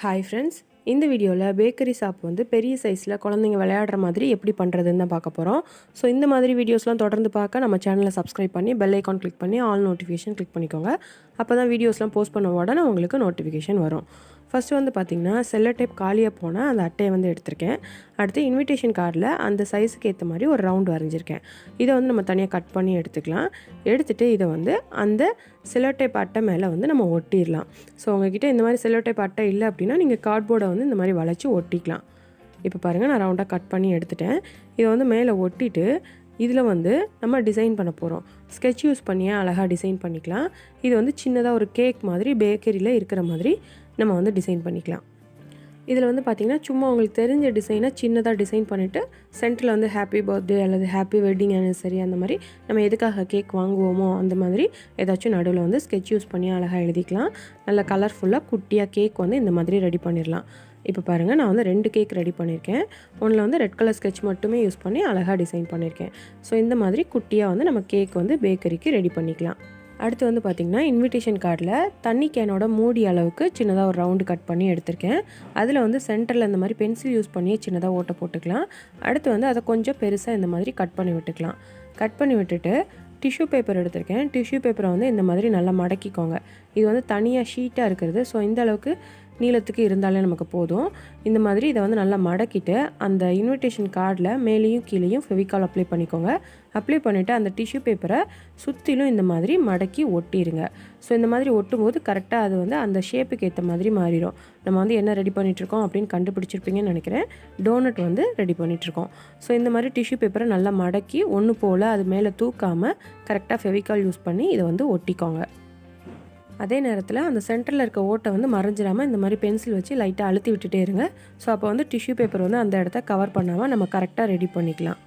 Hi friends, இந்த வீடியோவில் bakery shop வந்து பெரிய சைஸில் குழந்தைங்க விளையாடுற மாதிரி எப்படி பண்ணுறதுன்னு தான் பார்க்க போகிறோம். ஸோ இந்த மாதிரி வீடியோஸ்லாம் தொடர்ந்து பார்க்க நம்ம சேனலை சப்ஸ்கிரைப் பண்ணி பெல் ஐக்கான் கிளிக் பண்ணி ஆல் நோட்டிஃபிகேஷன் கிளிக் பண்ணிக்கோங்க. அப்போ தான் வீடியோஸ்லாம் போஸ்ட் பண்ண உடனே உங்களுக்கு நோட்டிஃபிகேஷன் வரும். ஃபஸ்ட்டு வந்து பார்த்திங்கன்னா செல்லோ டேப் காலியாக போனால் அந்த அட்டையை வந்து எடுத்திருக்கேன். அடுத்து இன்விடேஷன் கார்டில் அந்த சைஸுக்கு ஏற்ற மாதிரி ஒரு ரவுண்டு வரைஞ்சிருக்கேன். இதை வந்து நம்ம தனியாக கட் பண்ணி எடுத்துக்கலாம். எடுத்துகிட்டு இதை வந்து அந்த செல்லோ டேப் அட்டை மேலே வந்து நம்ம ஒட்டிடலாம். ஸோ உங்ககிட்ட இந்த மாதிரி செல்லோ டேப் அட்டை இல்லை அப்படின்னா நீங்கள் கார்ட்போர்டை வந்து இந்த மாதிரி வளைச்சி ஒட்டிக்கலாம். இப்போ பாருங்கள், நான் ரவுண்டாக கட் பண்ணி எடுத்துட்டேன். இதை வந்து மேலே ஒட்டிட்டு இதில் வந்து நம்ம டிசைன் பண்ண போகிறோம். ஸ்கெட்ச் யூஸ் பண்ணியே அழகாக டிசைன் பண்ணிக்கலாம். இது வந்து சின்னதாக ஒரு கேக் மாதிரி பேக்கரியில் இருக்கிற மாதிரி நம்ம வந்து டிசைன் பண்ணிக்கலாம். இதில் வந்து பார்த்திங்கன்னா சும்மா உங்களுக்கு தெரிஞ்ச டிசைனை சின்னதாக டிசைன் பண்ணிவிட்டு சென்டரில் வந்து ஹாப்பி பர்த்டே அல்லது ஹாப்பி வெட்டிங் ஆனிவர்சரி அந்த மாதிரி நம்ம எதுக்காக கேக் வாங்குவோமோ அந்த மாதிரி ஏதாச்சும் நடுவில் வந்து ஸ்கெட்ச் யூஸ் பண்ணி அழகாக எழுதிக்கலாம். நல்ல கலர்ஃபுல்லாக குட்டியாக கேக் வந்து இந்த மாதிரி ரெடி பண்ணிடலாம். இப்போ பாருங்கள், நான் வந்து 2 கேக் ரெடி பண்ணியிருக்கேன். ஒன்றில் வந்து ரெட் கலர் ஸ்கெட்ச் மட்டுமே யூஸ் பண்ணி அழகாக டிசைன் பண்ணியிருக்கேன். ஸோ இந்த மாதிரி குட்டியாக வந்து நம்ம கேக் வந்து பேக்கரிக்கு ரெடி பண்ணிக்கலாம். அடுத்து வந்து பார்த்திங்கன்னா இன்விடேஷன் கார்டில் தண்ணி கேனோட மூடி அளவுக்கு சின்னதாக ஒரு ரவுண்டு கட் பண்ணி எடுத்திருக்கேன். அதில் வந்து சென்டரில் இந்த மாதிரி பென்சில் யூஸ் பண்ணி சின்னதாக ஓட்டை போட்டுக்கலாம். அடுத்து வந்து அதை கொஞ்சம் பெருசாக இந்த மாதிரி கட் பண்ணி விட்டுக்கலாம். கட் பண்ணி விட்டுட்டு டிஷ்யூ பேப்பர் எடுத்திருக்கேன். டிஷ்யூ பேப்பரை வந்து இந்த மாதிரி நல்லா மடக்கிக்கோங்க. இது வந்து தனியாக ஷீட்டாக இருக்கிறது. ஸோ இந்த அளவுக்கு நீளத்துக்கு இருந்தாலே நமக்கு போதும். இந்த மாதிரி இதை வந்து நல்லா மடக்கிட்டு அந்த இன்விடேஷன் கார்டில் மேலேயும் கீழேயும் ஃபெவிகால் அப்ளை பண்ணிக்கோங்க. அப்ளை பண்ணிவிட்டு அந்த டிஷ்யூ பேப்பரை சுற்றிலும் இந்த மாதிரி மடக்கி ஒட்டிடுங்க. ஸோ இந்த மாதிரி ஒட்டும்போது கரெக்டாக அது வந்து அந்த ஷேப்புக்கு ஏற்ற மாதிரி மாறிடும். நம்ம வந்து என்ன ரெடி பண்ணிகிட்ருக்கோம் அப்படின்னு கண்டுபிடிச்சிருப்பீங்கன்னு நினைக்கிறேன். டோனட் வந்து ரெடி பண்ணிகிட்ருக்கோம். ஸோ இந்த மாதிரி டிஷ்யூ பேப்பரை நல்லா மடக்கி ஒன்று போல் அது மேலே தூக்காமல் கரெக்டாக ஃபெவிகால் யூஸ் பண்ணி இதை வந்து ஒட்டிக்கோங்க. அதே நேரத்தில் அந்த சென்டரில் இருக்க ஓட்டை வந்து மறைஞ்சிடாமல் இந்த மாதிரி பென்சில் வச்சு லைட்டாக அழுத்தி விட்டுட்டே இருங்க. ஸோ அப்போ வந்து டிஷ்யூ பேப்பர் வந்து அந்த இடத்த கவர் பண்ணாமல் நம்ம கரெக்டாக ரெடி பண்ணிக்கலாம்.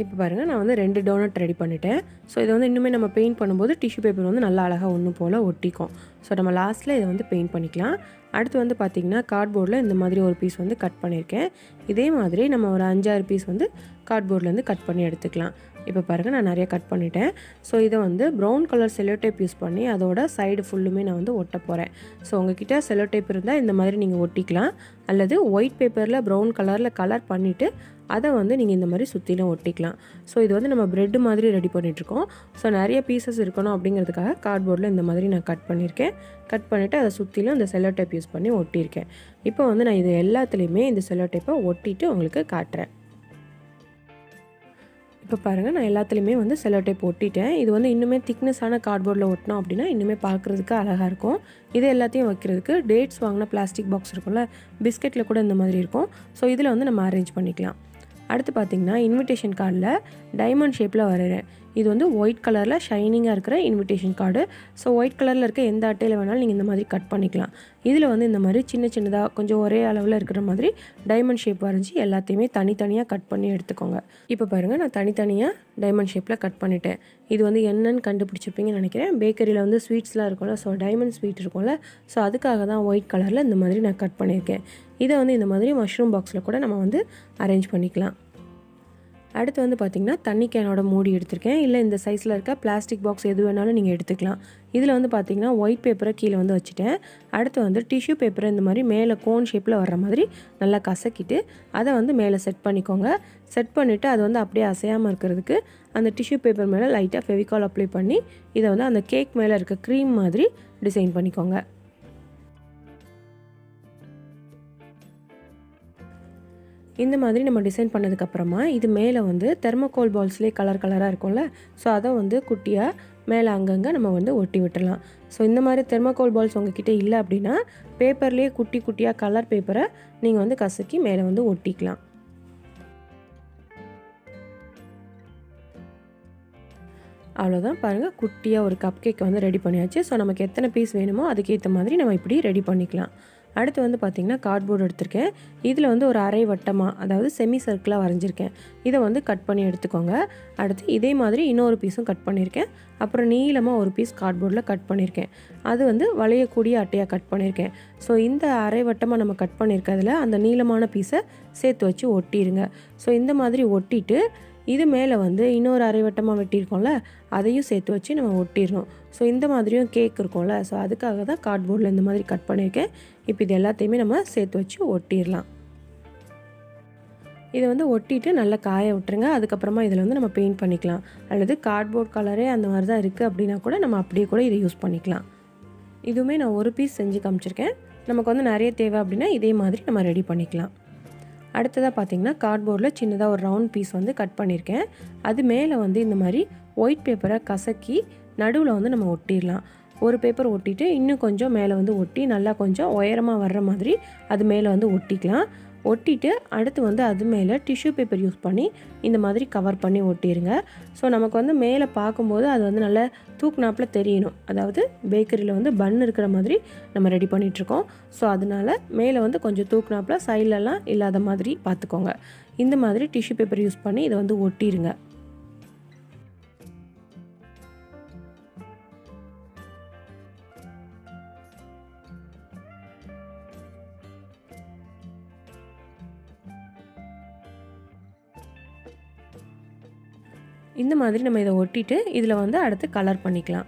இப்போ பாருங்கள், நான் வந்து 2 டோனட் ரெடி பண்ணிட்டேன். ஸோ இதை வந்து இன்னுமே நம்ம பெயிண்ட் பண்ணும்போது டிஷ்யூ பேப்பர் வந்து நல்லா அழகாக ஒன்று போல் ஒட்டிக்கும். ஸோ நம்ம லாஸ்ட்டில் இதை வந்து பெயிண்ட் பண்ணிக்கலாம். அடுத்து வந்து பார்த்திங்கன்னா கார்ட்போர்டில் இந்த மாதிரி ஒரு பீஸ் வந்து கட் பண்ணியிருக்கேன். இதே மாதிரி நம்ம ஒரு 5-6 பீஸ் வந்து கார்ட்போர்ட்லேருந்து கட் பண்ணி எடுத்துக்கலாம். இப்போ பாருங்கள், நான் நிறைய கட் பண்ணிட்டேன். ஸோ இதை வந்து brown colour cello tape use பண்ணி அதோட சைடு ஃபுல்லுமே நான் வந்து ஒட்ட போகிறேன். ஸோ உங்ககிட்ட செல்லோ டேப் இருந்தால் இந்த மாதிரி நீங்கள் ஒட்டிக்கலாம். அல்லது ஒயிட் பேப்பரில் ப்ரௌன் கலரில் கலர் பண்ணிவிட்டு அதை வந்து நீங்கள் இந்த மாதிரி சுற்றிலும் ஒட்டிக்கலாம். ஸோ இது வந்து நம்ம ப்ரெட்டு மாதிரி ரெடி பண்ணிகிட்ருக்கோம். ஸோ நிறைய பீசஸ் இருக்கணும் அப்படிங்கிறதுக்காக கார்ட்போர்டில் இந்த மாதிரி நான் கட் பண்ணியிருக்கேன். கட் பண்ணிவிட்டு அதை சுற்றிலும் இந்த செல்லோ டேப் யூஸ் பண்ணி ஒட்டியிருக்கேன். இப்போ வந்து நான் இது எல்லாத்துலேயுமே இந்த செல்லோ டேப்பை ஒட்டிட்டு உங்களுக்கு காட்டுறேன். இப்போ பாருங்கள், நான் எல்லாத்துலேயுமே வந்து செல்லோ டேப் ஒட்டிட்டேன். இது வந்து இன்னுமே திக்னஸான கார்ட்போர்டில் ஒட்டினோம் அப்படின்னா இன்னுமே பார்க்குறதுக்கு அழகாக இருக்கும். இது எல்லாத்தையும் வைக்கிறதுக்கு டேட்ஸ் வாங்கின பிளாஸ்டிக் பாக்ஸ் இருக்கும்ல, பிஸ்கெட்டில் கூட இந்த மாதிரி இருக்கும். ஸோ இதில் வந்து நம்ம அரேஞ்ச் பண்ணிக்கலாம். அடுத்து பார்த்திங்கன்னா இன்விடேஷன் கார்டில் டைமண்ட் ஷேப்பில் வரைகிறேன். இது வந்து ஒயிட் கலரில் ஷைனிங்காக இருக்கிற இன்விடேஷன் கார்டு. ஸோ ஒயிட் கலரில் இருக்க எந்த அட்டையில் வேணாலும் நீங்கள் இந்த மாதிரி கட் பண்ணிக்கலாம். இதில் வந்து இந்த மாதிரி சின்னதாக கொஞ்சம் ஒரே அளவில் இருக்கிற மாதிரி டைமண்ட் ஷேப் வரைஞ்சி எல்லாத்தையுமே தனித்தனியாக கட் பண்ணி எடுத்துக்கோங்க. இப்போ பாருங்கள், நான் தனித்தனியாக டைமண்ட் ஷேப்பில் கட் பண்ணிட்டேன். இது வந்து என்னன்னு கண்டுபிடிச்சிருப்பீங்கன்னு நினைக்கிறேன். பேக்கரியில் வந்து ஸ்வீட்ஸ்லாம் இருக்கும்ல, ஸோ டைமண்ட் ஸ்வீட் இருக்கும்ல, ஸோ அதுக்காக தான் ஒயிட் கலரில் இந்த மாதிரி நான் கட் பண்ணியிருக்கேன். இதை வந்து இந்த மாதிரி மஷ்ரூம் பாக்ஸில் கூட நம்ம வந்து அரேஞ்ச் பண்ணிக்கலாம். அடுத்து வந்து பார்த்திங்கன்னா தண்ணி கேனோட மூடி எடுத்திருக்கேன். இல்லை இந்த சைஸில் இருக்க பிளாஸ்டிக் பாக்ஸ் எது வேணாலும் நீங்கள் எடுத்துக்கலாம். இதில் வந்து பார்த்திங்கன்னா ஒயிட் பேப்பரை கீழே வந்து வச்சுட்டேன். அடுத்து வந்து டிஷ்யூ பேப்பரை இந்த மாதிரி மேலே கோன் ஷேப்பில் வர்ற மாதிரி நல்லா கசக்கிட்டு அதை வந்து மேலே செட் பண்ணிக்கோங்க. செட் பண்ணிவிட்டு அது வந்து அப்படியே அசையாமல் இருக்கிறதுக்கு அந்த டிஷ்யூ பேப்பர் மேலே லைட்டாக ஃபெவிகால் அப்ளை பண்ணி இதை வந்து அந்த கேக் மேலே இருக்க க்ரீம் மாதிரி டிசைன் பண்ணிக்கோங்க. இந்த மாதிரி நம்ம டிசைன் பண்ணதுக்கப்புறமா இது மேலே வந்து தெர்மோகோல் பால்ஸ்லேயே கலராக இருக்கும்ல, ஸோ அதை வந்து குட்டியாக மேலே அங்கங்கே நம்ம வந்து ஒட்டி விட்டுடலாம். ஸோ இந்த மாதிரி தெர்மோகோல் பால்ஸ் உங்ககிட்ட இல்லை அப்படின்னா பேப்பர்லேயே குட்டியாக கலர் பேப்பரை நீங்கள் வந்து கசக்கி மேலே வந்து ஒட்டிக்கலாம். அவ்வளோதான், பாருங்கள், குட்டியாக ஒரு கப் கேக் வந்து ரெடி பண்ணியாச்சு. ஸோ நமக்கு எத்தனை பீஸ் வேணுமோ அதுக்கேற்ற மாதிரி நம்ம இப்படி ரெடி பண்ணிக்கலாம். அடுத்து வந்து பார்த்திங்கன்னா கார்ட்போர்டு எடுத்திருக்கேன். இதில் வந்து ஒரு அரை வட்டமாக, அதாவது செமி சர்க்கிளாக வரைஞ்சிருக்கேன். இதை வந்து கட் பண்ணி எடுத்துக்கோங்க. அடுத்து இதே மாதிரி இன்னொரு பீஸும் கட் பண்ணியிருக்கேன். அப்புறம் நீளமாக ஒரு பீஸ் கார்ட்போர்டில் கட் பண்ணியிருக்கேன். அது வந்து வளையக்கூடிய அட்டையாக கட் பண்ணியிருக்கேன். ஸோ இந்த அரை வட்டமாக நம்ம கட் பண்ணியிருக்கிறதுல அந்த நீளமான பீஸை சேர்த்து வச்சு ஒட்டிடுங்க. ஸோ இந்த மாதிரி ஒட்டிட்டு இது மேலே வந்து இன்னொரு அரை வட்டமாக வெட்டியிருக்கோம்ல, அதையும் சேர்த்து வச்சு நம்ம ஒட்டிடணும். ஸோ இந்த மாதிரியும் கேக் இருக்கும்ல, ஸோ அதுக்காக தான் கார்ட்போர்டில் இந்த மாதிரி கட் பண்ணியிருக்கேன். இப்போ இது எல்லாத்தையுமே நம்ம சேர்த்து வச்சு ஒட்டிடலாம். இதை வந்து ஒட்டிட்டு நல்லா காய விட்டுருங்க. அதுக்கப்புறமா இதில் வந்து நம்ம பெயிண்ட் பண்ணிக்கலாம். அல்லது கார்ட்போர்ட் கலரே அந்த மாதிரி தான் இருக்குது அப்படின்னா கூட நம்ம அப்படியே கூட இதை யூஸ் பண்ணிக்கலாம். இதுவுமே நான் ஒரு பீஸ் செஞ்சு காமிச்சிருக்கேன். நமக்கு வந்து நிறைய தேவை அப்படின்னா இதே மாதிரி நம்ம ரெடி பண்ணிக்கலாம். அடுத்ததாக பார்த்திங்கன்னா கார்ட்போர்டில் சின்னதாக ஒரு ரவுண்ட் பீஸ் வந்து கட் பண்ணியிருக்கேன். அது மேலே வந்து இந்த மாதிரி ஒயிட் பேப்பரை கசக்கி நடுவில் வந்து நம்ம ஒட்டிடலாம். ஒரு பேப்பர் ஒட்டிட்டு இன்னும் கொஞ்சம் மேலே வந்து ஒட்டி நல்லா கொஞ்சம் உயரமாக வர்ற மாதிரி அது மேலே வந்து ஒட்டிக்கலாம். ஒட்டிட்டு அடுத்து வந்து அது மேலே டிஷ்யூ பேப்பர் யூஸ் பண்ணி இந்த மாதிரி கவர் பண்ணி ஒட்டிடுங்க. ஸோ நமக்கு வந்து மேலே பார்க்கும்போது அது வந்து நல்லா தூக்குனாப்பில் தெரியணும். அதாவது பேக்கரியில் வந்து பன் இருக்கிற மாதிரி நம்ம ரெடி பண்ணிகிட்ருக்கோம். ஸோ அதனால் மேலே வந்து கொஞ்சம் தூக்குனாப்பில் சைட்லலாம் இல்லாத மாதிரி பார்த்துக்கோங்க. இந்த மாதிரி டிஷ்யூ பேப்பர் யூஸ் பண்ணி இதை வந்து ஒட்டிடுங்க. இந்த மாதிரி நம்ம இதை ஒட்டிட்டு இதில் வந்து அடுத்து கலர் பண்ணிக்கலாம்.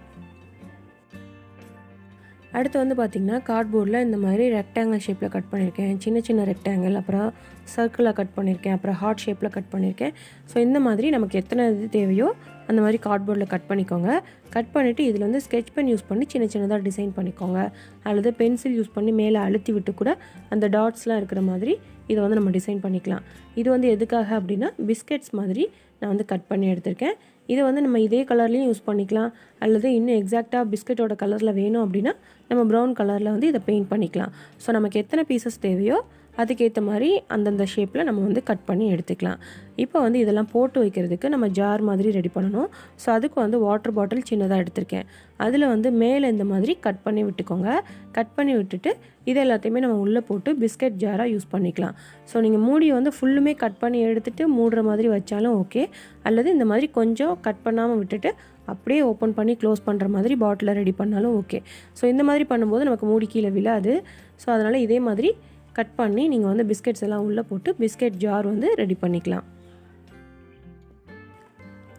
அடுத்து வந்து பார்த்திங்கன்னா கார்ட்போர்டில் இந்த மாதிரி ரெக்டாங்கிள் ஷேப்பில் கட் பண்ணியிருக்கேன். சின்ன சின்ன ரெக்டாங்கிள், அப்புறம் சர்க்கிளாக கட் பண்ணியிருக்கேன், அப்புறம் ஹார்ட் ஷேப்பில் கட் பண்ணியிருக்கேன். ஸோ இந்த மாதிரி நமக்கு எத்தனை இது தேவையோ அந்த மாதிரி கார்ட்போர்டில் கட் பண்ணிக்கோங்க. கட் பண்ணிவிட்டு இதில் வந்து ஸ்கெட்ச் பென் யூஸ் பண்ணி சின்ன சின்னதாக டிசைன் பண்ணிக்கோங்க. அல்லது பென்சில் யூஸ் பண்ணி மேலே அழுத்தி விட்டு கூட அந்த டாட்ஸ்லாம் இருக்கிற மாதிரி இதை வந்து நம்ம டிசைன் பண்ணிக்கலாம். இது வந்து எதுக்காக அப்படின்னா பிஸ்கெட்ஸ் மாதிரி நான் வந்து கட் பண்ணி எடுத்திருக்கேன். இதை வந்து நம்ம இதே கலர்லேயும் யூஸ் பண்ணிக்கலாம். அல்லது இன்னும் எக்ஸாக்டாக பிஸ்கெட்டோட கலரில் வேணும் அப்படின்னா நம்ம ப்ரௌன் கலரில் வந்து இதை பெயிண்ட் பண்ணிக்கலாம். ஸோ நமக்கு எத்தனை பீசஸ் தேவையோ அதுக்கேற்ற மாதிரி அந்தந்த ஷேப்பில் நம்ம வந்து கட் பண்ணி எடுத்துக்கலாம். இப்போ வந்து இதெல்லாம் போட்டு வைக்கிறதுக்கு நம்ம ஜார் மாதிரி ரெடி பண்ணணும். ஸோ அதுக்கு வந்து வாட்டர் பாட்டில் சின்னதாக எடுத்திருக்கேன். அதில் வந்து மேலே இந்த மாதிரி கட் பண்ணி விட்டுக்கோங்க. கட் பண்ணி விட்டுட்டு இது எல்லாத்தையுமே நம்ம உள்ளே போட்டு பிஸ்கெட் ஜாராக யூஸ் பண்ணிக்கலாம். ஸோ நீங்கள் மூடியை வந்து ஃபுல்லுமே கட் பண்ணி எடுத்துகிட்டு மூடுற மாதிரி வச்சாலும் ஓகே. அல்லது இந்த மாதிரி கொஞ்சம் கட் பண்ணாமல் விட்டுட்டு அப்படியே ஓப்பன் பண்ணி க்ளோஸ் பண்ணுற மாதிரி பாட்டிலை ரெடி பண்ணாலும் ஓகே. ஸோ இந்த மாதிரி பண்ணும்போது நமக்கு மூடி கீழே விழாது. ஸோ அதனால் இதே மாதிரி கட் பண்ணி நீங்கள் வந்து பிஸ்கெட்ஸ் எல்லாம் உள்ளே போட்டு பிஸ்கெட் ஜார் வந்து ரெடி பண்ணிக்கலாம்.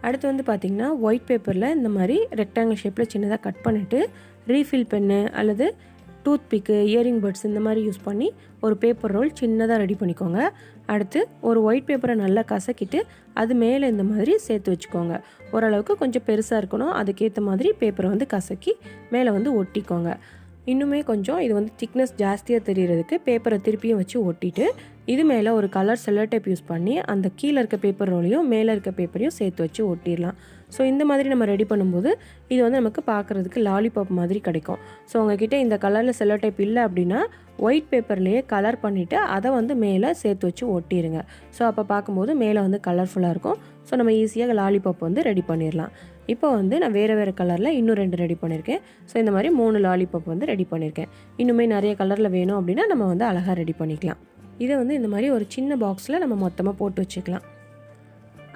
அடுத்து வந்து பார்த்திங்கன்னா ஒயிட் பேப்பரில் இந்த மாதிரி ரெக்டாங்கிள் ஷேப்பில் சின்னதாக கட் பண்ணிவிட்டு ரீஃபில் பென்னு அல்லது டூத் பிக்கு, இயரிங் பட்ஸ் இந்த மாதிரி யூஸ் பண்ணி ஒரு பேப்பர் ரோல் சின்னதாக ரெடி பண்ணிக்கோங்க. அடுத்து ஒரு ஒயிட் பேப்பரை நல்லா கசக்கிட்டு அது மேலே இந்த மாதிரி சேர்த்து வச்சுக்கோங்க. ஓரளவுக்கு கொஞ்சம் பெருசாக இருக்கணும். அதுக்கேற்ற மாதிரி பேப்பரை வந்து கசக்கி மேலே வந்து ஒட்டிக்கோங்க. இன்னுமே கொஞ்சம் இது வந்து திக்னஸ் ஜாஸ்தியாக தெரிகிறதுக்கு பேப்பரை திருப்பியும் வச்சு ஒட்டிட்டு இது மேலே ஒரு கலர் செல்லோ டேப் யூஸ் பண்ணி அந்த கீழே இருக்க பேப்பர் ரோலையும் மேலே இருக்க பேப்பரையும் சேர்த்து வச்சு ஒட்டிடலாம். ஸோ இந்த மாதிரி நம்ம ரெடி பண்ணும்போது இது வந்து நமக்கு பார்க்குறதுக்கு லாலிபாப் மாதிரி கிடைக்கும். ஸோ உங்ககிட்ட இந்த கலரில் செல்லோ டேப் இல்லை அப்படின்னா ஒயிட் பேப்பர்லேயே கலர் பண்ணிவிட்டு அதை வந்து மேலே சேர்த்து வச்சு ஒட்டிடுங்க. ஸோ அப்போ பார்க்கும்போது மேலே வந்து கலர்ஃபுல்லாக இருக்கும். ஸோ நம்ம ஈஸியாக லாலிபாப் வந்து ரெடி பண்ணிடலாம். இப்போ வந்து நான் வேறு கலரில் இன்னும் 2 ரெடி பண்ணியிருக்கேன். ஸோ இந்த மாதிரி 3 லாலிபாப் வந்து ரெடி பண்ணியிருக்கேன். இன்னுமே நிறைய கலரில் வேணும் அப்படின்னா நம்ம வந்து அழகாக ரெடி பண்ணிக்கலாம். இதை வந்து இந்த மாதிரி ஒரு சின்ன பாக்ஸில் நம்ம மொத்தமாக போட்டு வச்சுக்கலாம்.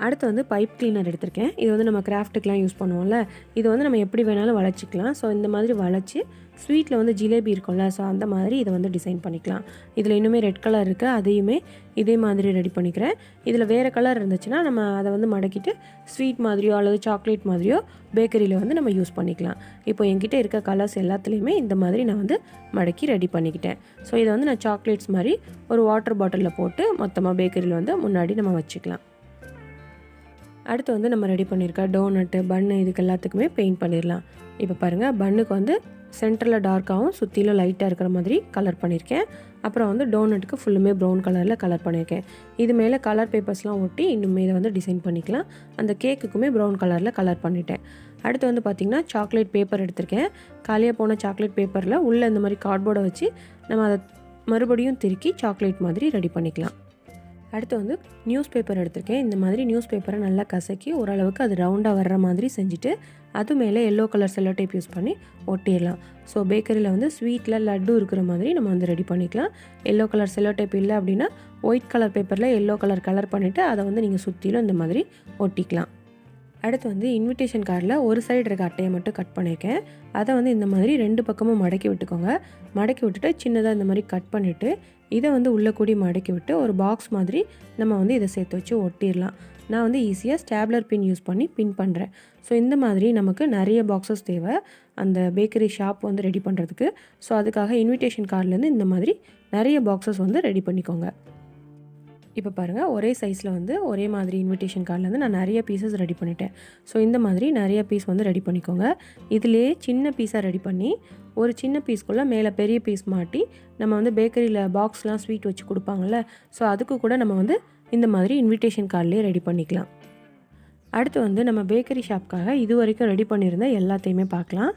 அடுத்து வந்து பைப் கிளீனர் எடுத்திருக்கேன். இது வந்து நம்ம கிராஃப்ட்டுக்கெலாம் யூஸ் பண்ணுவோம்ல, இது வந்து நம்ம எப்படி வேணாலும் வளைச்சிக்கலாம். ஸோ இந்த மாதிரி வளைச்சி ஸ்வீட்டில் வந்து ஜிலேபி இருக்கும்ல, ஸோ அந்த மாதிரி இதை வந்து டிசைன் பண்ணிக்கலாம். இதில் இன்னுமே ரெட் கலர் இருக்குது, அதையுமே இதே மாதிரி ரெடி பண்ணிக்கிறேன். இதில் வேறு கலர் இருந்துச்சுன்னா நம்ம அதை வந்து மடக்கிட்டு ஸ்வீட் மாதிரியோ அல்லது சாக்லேட் மாதிரியோ பேக்கரியில் வந்து நம்ம யூஸ் பண்ணிக்கலாம். இப்போ என்கிட்ட இருக்க கலர்ஸ் எல்லாத்துலேயுமே இந்த மாதிரி நான் வந்து மடக்கி ரெடி பண்ணிக்கிட்டேன். ஸோ இதை வந்து நான் சாக்லேட்ஸ் மாதிரி ஒரு வாட்டர் பாட்டிலில் போட்டு மொத்தமாக பேக்கரியில் வந்து முன்னாடி நம்ம வச்சுக்கலாம். அடுத்து வந்து நம்ம ரெடி பண்ணியிருக்க டோனட்டு, பன்னு இதுக்கு எல்லாத்துக்குமே பெயிண்ட் பண்ணிடலாம். இப்போ பாருங்கள், பன்னுக்கு வந்து சென்டரில் டார்க்காகவும் சுற்றிலும் லைட்டாக இருக்கிற மாதிரி கலர் பண்ணியிருக்கேன். அப்புறம் வந்து டோனட்டுக்கு ஃபுல்லுமே ப்ரௌன் கலரில் கலர் பண்ணியிருக்கேன். இது மேலே கலர் பேப்பர்ஸ்லாம் ஒட்டி இன்னுமே இதை வந்து டிசைன் பண்ணிக்கலாம். அந்த கேக்குக்குமே ப்ரௌன் கலரில் கலர் பண்ணிட்டேன். அடுத்து வந்து பார்த்திங்கன்னா சாக்லேட் பேப்பர் எடுத்திருக்கேன். காலியாக போன சாக்லேட் பேப்பரில் உள்ளே இந்த மாதிரி கார்ட்போர்டை வச்சு நம்ம அதை மறுபடியும் திருக்கி சாக்லேட் மாதிரி ரெடி பண்ணிக்கலாம். அடுத்து வந்து நியூஸ் பேப்பர் எடுத்திருக்கேன். இந்த மாதிரி நியூஸ் பேப்பரை நல்லா கசக்கி ஓரளவுக்கு அது ரவுண்டாக வர்ற மாதிரி செஞ்சுட்டு அது மேலே yellow colour cello tape use பண்ணி ஒட்டிடலாம். ஸோ பேக்கரியில் வந்து ஸ்வீட்டில் லட்டு இருக்கிற மாதிரி நம்ம வந்து ரெடி பண்ணிக்கலாம். எல்லோ கலர் செல்லோ டேப் இல்லை அப்படின்னா ஒயிட் கலர் பேப்பரில் எல்லோ கலர் பண்ணிவிட்டு அதை வந்து நீங்கள் சுற்றிலும் இந்த மாதிரி ஒட்டிக்கலாம். அடுத்து வந்து இன்விடேஷன் கார்டில் ஒரு சைடு இருக்க அட்டையை மட்டும் கட் பண்ணியிருக்கேன். அதை வந்து இந்த மாதிரி 2 பக்கமும் மடக்கி விட்டுக்கோங்க. மடக்கி விட்டுட்டு சின்னதாக இந்த மாதிரி கட் பண்ணிவிட்டு இதை வந்து உள்ளே கூடி மடக்கி விட்டு ஒரு பாக்ஸ் மாதிரி நம்ம வந்து இதை சேர்த்து வச்சு ஒட்டிடலாம். நான் வந்து ஈஸியாக ஸ்டாப்லர் பின் யூஸ் பண்ணி பின் பண்ணுறேன். ஸோ இந்த மாதிரி நமக்கு நிறைய பாக்ஸஸ் தேவை அந்த பேக்கரி ஷாப் வந்து ரெடி பண்ணுறதுக்கு. ஸோ அதுக்காக இன்விடேஷன் கார்ட்லேருந்து இந்த மாதிரி நிறைய பாக்ஸஸ் வந்து ரெடி பண்ணிக்கோங்க. இப்போ பாருங்கள், ஒரே சைஸில் வந்து ஒரே மாதிரி இன்விடேஷன் கார்ட்லேருந்து நான் நிறைய பீசஸ் ரெடி பண்ணிட்டேன். ஸோ இந்த மாதிரி நிறைய பீஸ் வந்து ரெடி பண்ணிக்கோங்க. இதிலே சின்ன பீஸாக ரெடி பண்ணி ஒரு சின்ன பீஸ்க்குள்ளே மேலே பெரிய பீஸ் மாட்டி நம்ம வந்து பேக்கரியில் பாக்ஸ்லாம் ஸ்வீட் வச்சு கொடுப்பாங்கள்ல, ஸோ அதுக்கு கூட நம்ம வந்து இந்த மாதிரி இன்விடேஷன் கார்ட்லேயே ரெடி பண்ணிக்கலாம். அடுத்து வந்து நம்ம பேக்கரி ஷாப்க்காக இது வரைக்கும் ரெடி பண்ணியிருந்த எல்லாத்தையுமே பார்க்கலாம்.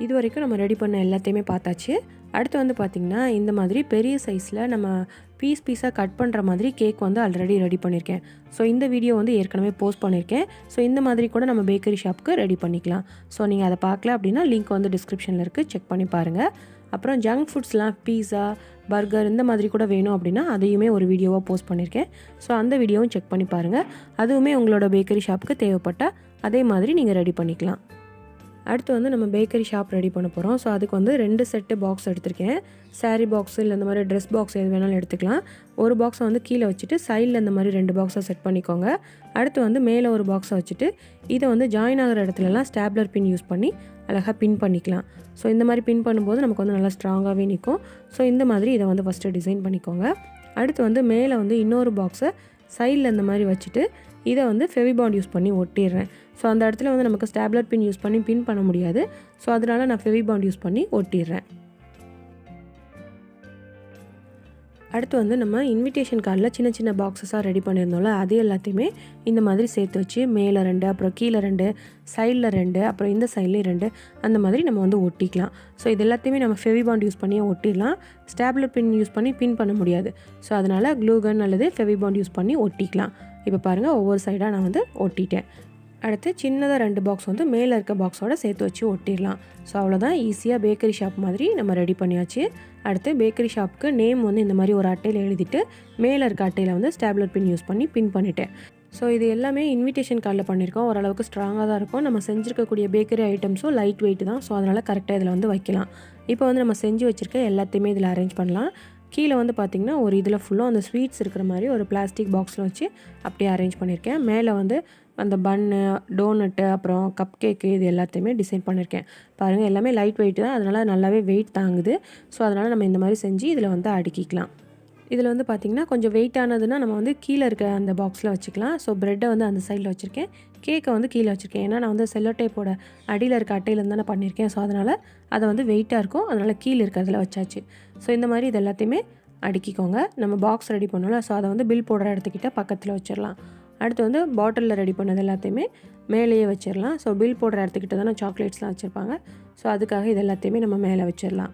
இது வரைக்கும் நம்ம ரெடி பண்ண எல்லாத்தையுமே பார்த்தாச்சு. அடுத்து வந்து பார்த்திங்கன்னா, இந்த மாதிரி பெரிய சைஸில் நம்ம பீஸாக கட் பண்ணுற மாதிரி கேக் வந்து ஆல்ரெடி ரெடி பண்ணியிருக்கேன். ஸோ இந்த வீடியோ வந்து ஏற்கனவே போஸ்ட் பண்ணியிருக்கேன். ஸோ இந்த மாதிரி கூட நம்ம பேக்கரி ஷாப்புக்கு ரெடி பண்ணிக்கலாம். ஸோ நீங்கள் அதை பார்க்கல அப்படின்னா லிங்க் வந்து டிஸ்கிரிப்ஷனில் இருக்குது, செக் பண்ணி பாருங்கள். அப்புறம் ஜங்க் ஃபுட்ஸ்லாம் பீஸா, பர்கர் இந்த மாதிரி கூட வேணும் அப்படின்னா அதையுமே ஒரு வீடியோவாக போஸ்ட் பண்ணியிருக்கேன். ஸோ அந்த வீடியோவும் செக் பண்ணி பாருங்கள். அதுவுமே உங்களோட பேக்கரி ஷாப்புக்கு தேவைப்பட்டால் அதே மாதிரி நீங்கள் ரெடி பண்ணிக்கலாம். அடுத்து வந்து நம்ம பேக்கரி ஷாப் ரெடி பண்ண போகிறோம். ஸோ அதுக்கு வந்து 2 செட்டு பாக்ஸ் எடுத்திருக்கேன். சாரீ பாக்ஸ் இல்லை இந்த மாதிரி ட்ரெஸ் பாக்ஸ் எது வேணாலும் எடுத்துக்கலாம். ஒரு பாக்ஸை வந்து கீழே வச்சுட்டு சைடில் இந்த மாதிரி 2 பாக்ஸை செட் பண்ணிக்கோங்க. அடுத்து வந்து மேலே ஒரு பாக்ஸை வச்சுட்டு இதை வந்து ஜாயின் ஆகிற இடத்துலலாம் ஸ்டாப்லர் பின் யூஸ் பண்ணி அழகாக பின் பண்ணிக்கலாம். ஸோ இந்த மாதிரி பின் பண்ணும்போது நமக்கு வந்து நல்லா ஸ்ட்ராங்காகவே நிற்கும். ஸோ இந்த மாதிரி இதை வந்து ஃபஸ்ட்டு டிசைன் பண்ணிக்கோங்க. அடுத்து வந்து மேலே வந்து இன்னொரு பாக்ஸை சைடில் இந்த மாதிரி வச்சுட்டு இதை வந்து ஃபெவிபாண்ட் யூஸ் பண்ணி ஒட்டிடுறேன். ஸோ அந்த இடத்துல வந்து நமக்கு ஸ்டாப்லர் பின் யூஸ் பண்ணி பின் பண்ண முடியாது. ஸோ அதனால் நான் ஃபெவிபாண்ட் யூஸ் பண்ணி ஒட்டிடுறேன். அடுத்து வந்து நம்ம இன்விடேஷன் கார்டில் சின்ன சின்ன பாக்ஸஸாக ரெடி பண்ணியிருந்தோம்ல, அது எல்லாத்தையுமே இந்த மாதிரி சேர்த்து வச்சு மேலே 2, அப்புறம் கீழே 2, சைடில் 2, அப்புறம் இந்த சைட்லேயும் 2 அந்த மாதிரி நம்ம வந்து ஒட்டிக்கலாம். ஸோ இது எல்லாத்தையுமே நம்ம ஃபெவிபாண்ட் யூஸ் பண்ணியே ஒட்டிடலாம். ஸ்டாப்லர் பின் யூஸ் பண்ணி பின் பண்ண முடியாது. ஸோ அதனால் க்ளூகன் அல்லது ஃபெவிபாண்ட் யூஸ் பண்ணி ஒட்டிக்கலாம். இப்போ பாருங்கள், ஒவ்வொரு சைடாக நான் வந்து ஒட்டிட்டேன். அடுத்து சின்னதாக 2 பாக்ஸ் வந்து மேலே இருக்க பாக்ஸோட சேர்த்து வச்சு ஒட்டிடலாம். ஸோ அவ்வளோதான், ஈஸியாக பேக்கரி ஷாப் மாதிரி நம்ம ரெடி பண்ணியாச்சு. அடுத்து பேக்கரி ஷாப்புக்கு நேம் வந்து இந்த மாதிரி ஒரு அட்டையில் எழுதிட்டு மேலே இருக்க அட்டையில் வந்து ஸ்டாப்லர் பின் யூஸ் பண்ணி பின் பண்ணிட்டேன். ஸோ இது எல்லாமே இன்விடேஷன் கார்டில் பண்ணியிருக்கோம். ஓரளவுக்கு ஸ்ட்ராங்காக தான் இருக்கும். நம்ம செஞ்சுருக்கக்கூடிய பேக்கரி ஐட்டம்ஸும் லைட் வெயிட் தான். ஸோ அதனால் கரெக்டாக இதில் வந்து வைக்கலாம். இப்போ வந்து நம்ம செஞ்சு வச்சுருக்க எல்லாத்தையுமே இதில் அரேஞ்ச் பண்ணலாம். கீழே வந்து பார்த்திங்கன்னா ஒரு இதில் ஃபுல்லாக அந்த ஸ்வீட்ஸ் இருக்கிற மாதிரி ஒரு பிளாஸ்டிக் பாக்ஸில் வச்சு அப்படியே அரேஞ்ச் பண்ணியிருக்கேன். மேலே வந்து அந்த பன்னு, டோனட்டு, அப்புறம் கப் கேக்கு இது எல்லாத்தையுமே டிசைன் பண்ணியிருக்கேன். பாருங்கள், எல்லாமே லைட் வெயிட் தான். அதனால் நல்லாவே வெயிட் தாங்குது. ஸோ அதனால் நம்ம இந்த மாதிரி செஞ்சு இதில் வந்து அடுக்கிக்கலாம். இதில் வந்து பார்த்திங்கன்னா கொஞ்சம் வெயிட் ஆனதுன்னா நம்ம வந்து கீழே இருக்க அந்த பாக்ஸில் வச்சுக்கலாம். ஸோ ப்ரெட்டை வந்து அந்த சைடில் வச்சுருக்கேன், கேக்கை வந்து கீழே வச்சுருக்கேன். ஏன்னா நான் வந்து செல்லோ டேப்போட அடியில் இருக்க அட்டையிலேருந்து தான் நான் பண்ணியிருக்கேன். ஸோ அதனால் அதை வந்து வெயிட்டாக இருக்கும். அதனால் கீழே இருக்கிறதுல வச்சாச்சு. ஸோ இந்த மாதிரி இது எல்லாத்தையுமே அடுக்கிக்கோங்க. நம்ம பாக்ஸ் ரெடி பண்ணோம்ல, ஸோ அதை வந்து பில் போடுற இடத்துக்கிட்ட பக்கத்தில் வச்சிடலாம். அடுத்து வந்து பாட்டிலில் ரெடி பண்ணது எல்லாத்தையுமே மேலேயே வச்சிடலாம். ஸோ பில் போடுற இடத்துக்கிட்ட தானே சாக்லேட்ஸ்லாம் வச்சுருப்பாங்க. ஸோ அதுக்காக இது எல்லாத்தையுமே நம்ம மேலே வச்சிடலாம்.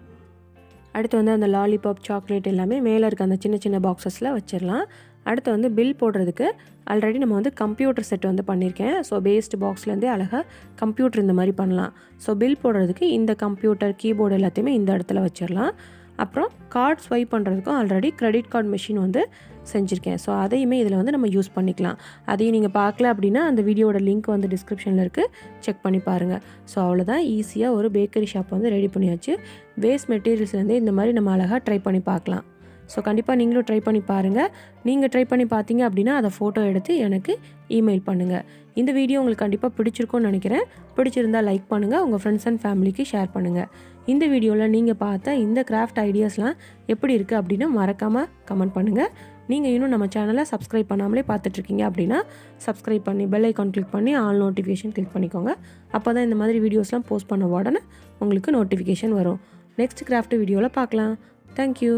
அடுத்து வந்து அந்த லாலிபாப், சாக்லேட் எல்லாமே மேலே இருக்க அந்த சின்ன சின்ன பாக்ஸஸில் வச்சிடலாம். அடுத்து வந்து பில் போடுறதுக்கு ஆல்ரெடி நம்ம வந்து கம்ப்யூட்டர் செட் வந்து பண்ணியிருக்கேன். ஸோ பேஸ்டு பாக்ஸ்லேருந்தே அழகாக கம்ப்யூட்டர் இந்த மாதிரி பண்ணலாம். ஸோ பில் போடுறதுக்கு இந்த கம்ப்யூட்டர், கீபோர்டு எல்லாத்தையுமே இந்த இடத்துல வச்சிடலாம். அப்புறம் கார்ட் ஸ்வைப் பண்ணுறதுக்கும் ஆல்ரெடி கிரெடிட் கார்டு மிஷின் வந்து செஞ்சுருக்கேன். ஸோ அதையுமே இதில் வந்து நம்ம யூஸ் பண்ணிக்கலாம். அதையும் நீங்கள் பார்க்கல அப்படின்னா அந்த வீடியோட லிங்க் வந்து டிஸ்கிரிப்ஷனில் இருக்குது, செக் பண்ணி பாருங்கள். ஸோ அவ்வளோதான், ஈஸியாக ஒரு பேக்கரி ஷாப் வந்து ரெடி பண்ணியாச்சு. வேஸ்ட் மெட்டீரியல்ஸ்லேருந்து இந்த மாதிரி நம்ம அழகாக ட்ரை பண்ணி பார்க்கலாம். ஸோ கண்டிப்பாக நீங்களும் ட்ரை பண்ணி பாருங்கள். நீங்கள் ட்ரை பண்ணி பார்த்தீங்க அப்படின்னா அதை ஃபோட்டோ எடுத்து எனக்கு இமெயில் பண்ணுங்கள். இந்த வீடியோ உங்களுக்கு கண்டிப்பாக பிடிச்சிருக்கும்னு நினைக்கிறேன். பிடிச்சிருந்தால் லைக் பண்ணுங்கள், உங்கள் ஃப்ரெண்ட்ஸ் அண்ட் ஃபேமிலிக்கு ஷேர் பண்ணுங்கள். இந்த வீடியோவில் நீங்கள் பார்த்த இந்த கிராஃப்ட் ஐடியாஸ்லாம் எப்படி இருக்குது அப்படின்னு மறக்காமல் கமெண்ட் பண்ணுங்கள். நீங்கள் இன்னும் நம்ம சேனலை சப்ஸ்கிரைப் பண்ணாமலே பார்த்துட்ருக்கீங்க அப்படின்னா சப்ஸ்கிரைப் பண்ணி பெல் ஐக்கான் கிளிக் பண்ணி ஆல் நோட்டிஃபிகேஷன் கிளிக் பண்ணிக்கோங்க. அப்போ தான் இந்த மாதிரி வீடியோஸ்லாம் போஸ்ட் பண்ண உடனே உங்களுக்கு நோட்டிஃபிகேஷன் வரும். நெக்ஸ்ட் கிராஃப்ட் வீடியோவில் பார்க்கலாம். தேங்க்யூ.